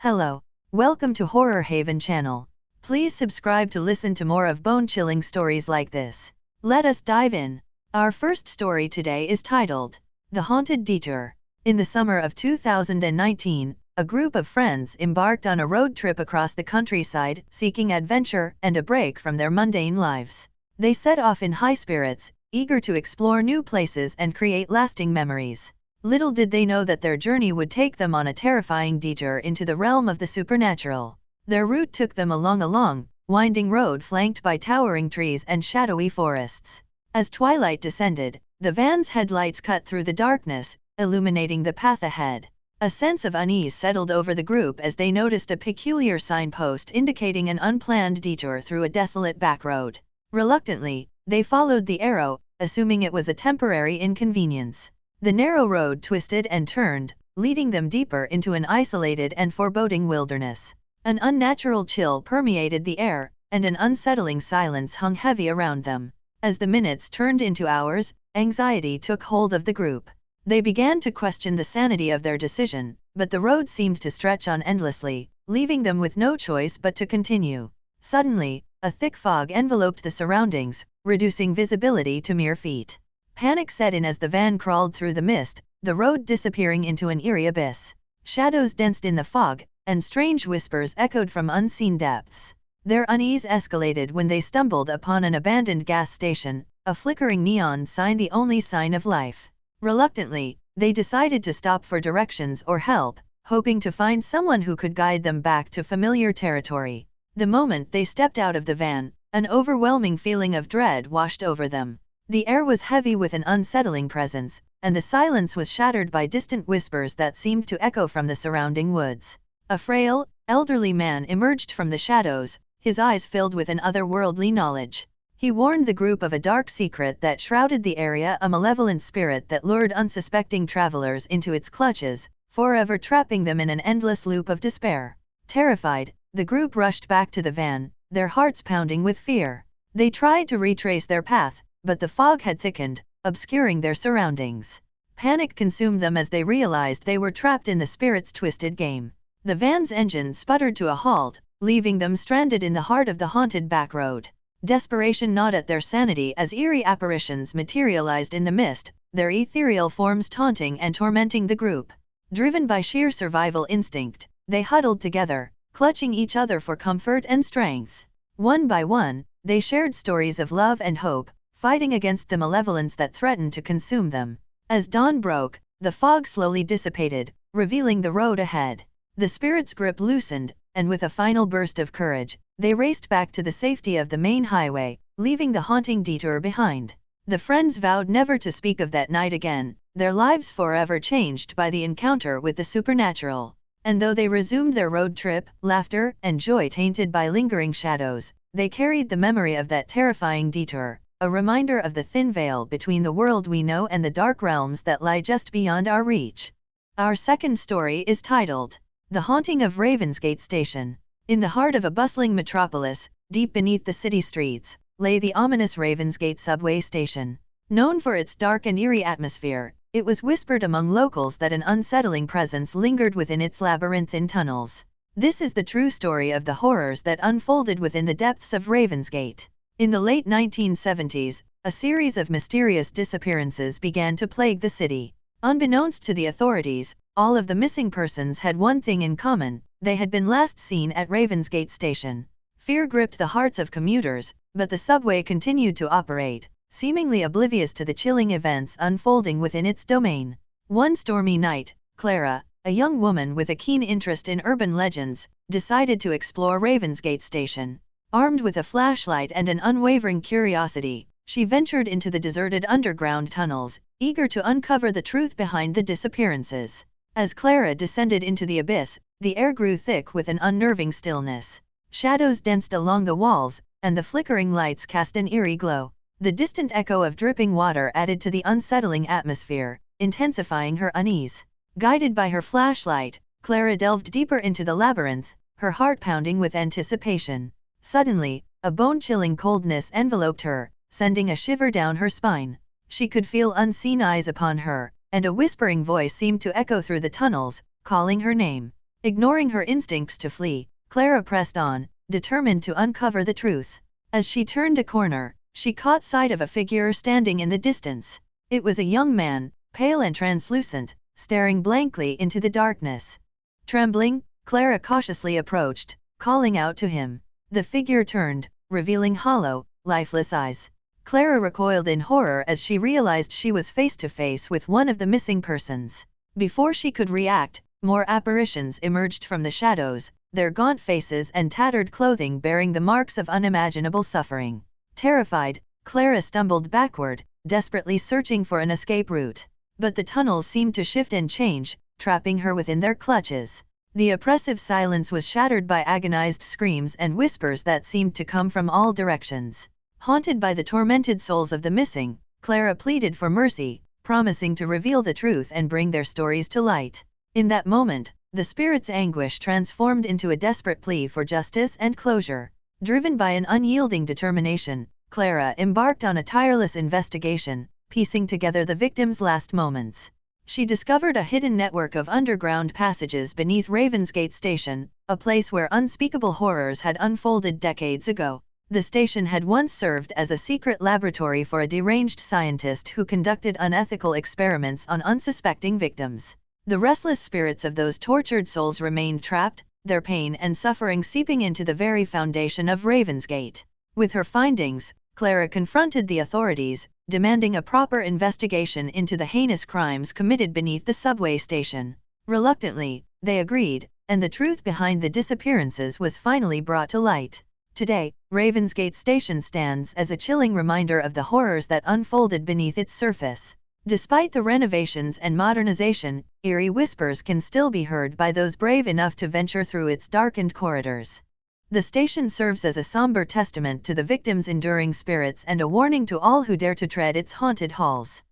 Hello, welcome to Horror Haven channel. Please subscribe to listen to more of bone-chilling stories like this. Let us dive in. Our first story today is titled, The Haunted Detour. In the summer of 2019, a group of friends embarked on a road trip across the countryside, seeking adventure and a break from their mundane lives. They set off in high spirits, eager to explore new places and create lasting memories. Little did they know that their journey would take them on a terrifying detour into the realm of the supernatural. Their route took them along a long, winding road flanked by towering trees and shadowy forests. As twilight descended, the van's headlights cut through the darkness, illuminating the path ahead. A sense of unease settled over the group as they noticed a peculiar signpost indicating an unplanned detour through a desolate back road. Reluctantly, they followed the arrow, assuming it was a temporary inconvenience. The narrow road twisted and turned, leading them deeper into an isolated and foreboding wilderness. An unnatural chill permeated the air, and an unsettling silence hung heavy around them. As the minutes turned into hours, anxiety took hold of the group. They began to question the sanity of their decision, but the road seemed to stretch on endlessly, leaving them with no choice but to continue. Suddenly, a thick fog enveloped the surroundings, reducing visibility to mere feet. Panic set in as the van crawled through the mist, the road disappearing into an eerie abyss. Shadows danced in the fog, and strange whispers echoed from unseen depths. Their unease escalated when they stumbled upon an abandoned gas station, a flickering neon sign the only sign of life. Reluctantly, they decided to stop for directions or help, hoping to find someone who could guide them back to familiar territory. The moment they stepped out of the van, an overwhelming feeling of dread washed over them. The air was heavy with an unsettling presence, and the silence was shattered by distant whispers that seemed to echo from the surrounding woods. A frail, elderly man emerged from the shadows, his eyes filled with an otherworldly knowledge. He warned the group of a dark secret that shrouded the area, a malevolent spirit that lured unsuspecting travelers into its clutches, forever trapping them in an endless loop of despair. Terrified, the group rushed back to the van, their hearts pounding with fear. They tried to retrace their path, but the fog had thickened, obscuring their surroundings. Panic consumed them as they realized they were trapped in the spirit's twisted game. The van's engine sputtered to a halt, leaving them stranded in the heart of the haunted back road. Desperation gnawed at their sanity as eerie apparitions materialized in the mist, their ethereal forms taunting and tormenting the group. Driven by sheer survival instinct, they huddled together, clutching each other for comfort and strength. One by one, they shared stories of love and hope, fighting against the malevolence that threatened to consume them. As dawn broke, the fog slowly dissipated, revealing the road ahead. The spirit's grip loosened, and with a final burst of courage, they raced back to the safety of the main highway, leaving the haunting detour behind. The friends vowed never to speak of that night again, their lives forever changed by the encounter with the supernatural. And though they resumed their road trip, laughter and joy tainted by lingering shadows, they carried the memory of that terrifying detour, a reminder of the thin veil between the world we know and the dark realms that lie just beyond our reach. Our second story is titled, The Haunting of Ravensgate Station. In the heart of a bustling metropolis, deep beneath the city streets, lay the ominous Ravensgate subway station. Known for its dark and eerie atmosphere, it was whispered among locals that an unsettling presence lingered within its labyrinthine tunnels. This is the true story of the horrors that unfolded within the depths of Ravensgate. In the late 1970s, a series of mysterious disappearances began to plague the city. Unbeknownst to the authorities, all of the missing persons had one thing in common: they had been last seen at Ravensgate Station. Fear gripped the hearts of commuters, but the subway continued to operate, seemingly oblivious to the chilling events unfolding within its domain. One stormy night, Clara, a young woman with a keen interest in urban legends, decided to explore Ravensgate Station. Armed with a flashlight and an unwavering curiosity, she ventured into the deserted underground tunnels, eager to uncover the truth behind the disappearances. As Clara descended into the abyss, the air grew thick with an unnerving stillness. Shadows danced along the walls, and the flickering lights cast an eerie glow. The distant echo of dripping water added to the unsettling atmosphere, intensifying her unease. Guided by her flashlight, Clara delved deeper into the labyrinth, her heart pounding with anticipation. Suddenly, a bone-chilling coldness enveloped her, sending a shiver down her spine. She could feel unseen eyes upon her, and a whispering voice seemed to echo through the tunnels, calling her name. Ignoring her instincts to flee, Clara pressed on, determined to uncover the truth. As she turned a corner, she caught sight of a figure standing in the distance. It was a young man, pale and translucent, staring blankly into the darkness. Trembling, Clara cautiously approached, calling out to him. The figure turned, revealing hollow, lifeless eyes. Clara recoiled in horror as she realized she was face to face with one of the missing persons. Before she could react, more apparitions emerged from the shadows, their gaunt faces and tattered clothing bearing the marks of unimaginable suffering. Terrified, Clara stumbled backward, desperately searching for an escape route. But the tunnels seemed to shift and change, trapping her within their clutches. The oppressive silence was shattered by agonized screams and whispers that seemed to come from all directions. Haunted by the tormented souls of the missing, Clara pleaded for mercy, promising to reveal the truth and bring their stories to light. In that moment, the spirit's anguish transformed into a desperate plea for justice and closure. Driven by an unyielding determination, Clara embarked on a tireless investigation, piecing together the victim's last moments. She discovered a hidden network of underground passages beneath Ravensgate Station, a place where unspeakable horrors had unfolded decades ago. The station had once served as a secret laboratory for a deranged scientist who conducted unethical experiments on unsuspecting victims. The restless spirits of those tortured souls remained trapped, their pain and suffering seeping into the very foundation of Ravensgate. With her findings, Clara confronted the authorities, demanding a proper investigation into the heinous crimes committed beneath the subway station. Reluctantly, they agreed, and the truth behind the disappearances was finally brought to light. Today, Ravensgate Station stands as a chilling reminder of the horrors that unfolded beneath its surface. Despite the renovations and modernization, eerie whispers can still be heard by those brave enough to venture through its darkened corridors. The station serves as a somber testament to the victims' enduring spirits and a warning to all who dare to tread its haunted halls.